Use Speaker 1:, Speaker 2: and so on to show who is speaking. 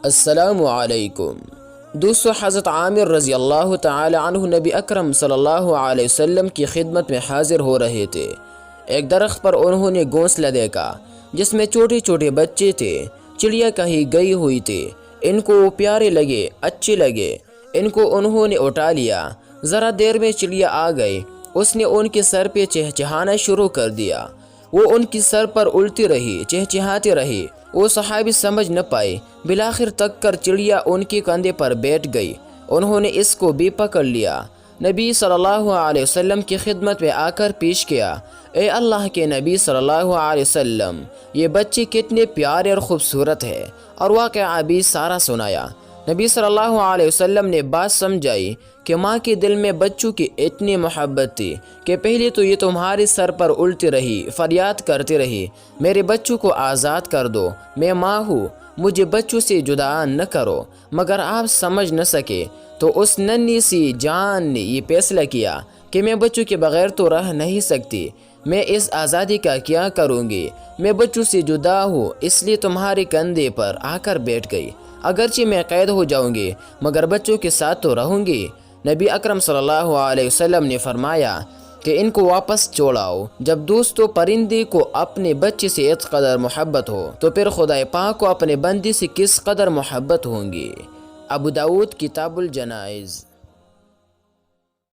Speaker 1: السلام علیکم دوستو، حضرت عامر رضی اللہ تعالی عنہ نبی اکرم صلی اللہ علیہ وسلم کی خدمت میں حاضر ہو رہے تھے۔ ایک درخت پر انہوں نے گھونسلہ دیکھا جس میں چھوٹے چھوٹے بچے تھے۔ چڑیا کہیں گئی ہوئی تھی، ان کو وہ پیارے لگے، اچھے لگے، ان کو انہوں نے اٹھا لیا۔ ذرا دیر میں چڑیا آ گئی، اس نے ان کے سر پہ چہچہانا شروع کر دیا۔ وہ ان کی سر پر الٹی رہی، چہچہاتی رہی۔ وہ صحابی سمجھ نہ پائے، بالآخر تک کر چڑیا ان کے کندھے پر بیٹھ گئی۔ انہوں نے اس کو بھی پکڑ لیا، نبی صلی اللہ علیہ وسلم کی خدمت میں آ کر پیش کیا۔ اے اللہ کے نبی صلی اللہ علیہ وسلم، یہ بچے کتنے پیارے اور خوبصورت ہے، اور واقعہ بھی سارا سنایا۔ نبی صلی اللہ علیہ وسلم نے بات سمجھائی کہ ماں کے دل میں بچوں کی اتنی محبت تھی کہ پہلے تو یہ تمہارے سر پر الٹی رہی، فریاد کرتی رہی، میرے بچوں کو آزاد کر دو، میں ماں ہوں، مجھے بچوں سے جدا نہ کرو۔ مگر آپ سمجھ نہ سکے تو اس ننھی سی جان نے یہ فیصلہ کیا کہ میں بچوں کے بغیر تو رہ نہیں سکتی، میں اس آزادی کا کیا کروں گی، میں بچوں سے جدا ہوں، اس لیے تمہارے کندھے پر آ کر بیٹھ گئی۔ اگرچہ میں قید ہو جاؤں گی مگر بچوں کے ساتھ تو رہوں گی۔ نبی اکرم صلی اللہ علیہ وسلم نے فرمایا کہ ان کو واپس چھوڑاؤ۔ جب دوستو پرندے کو اپنے بچے سے اس قدر محبت ہو تو پھر خدا پاک کو اپنے بندے سے کس قدر محبت ہوں گی۔ ابو داؤد کتاب الجنائز۔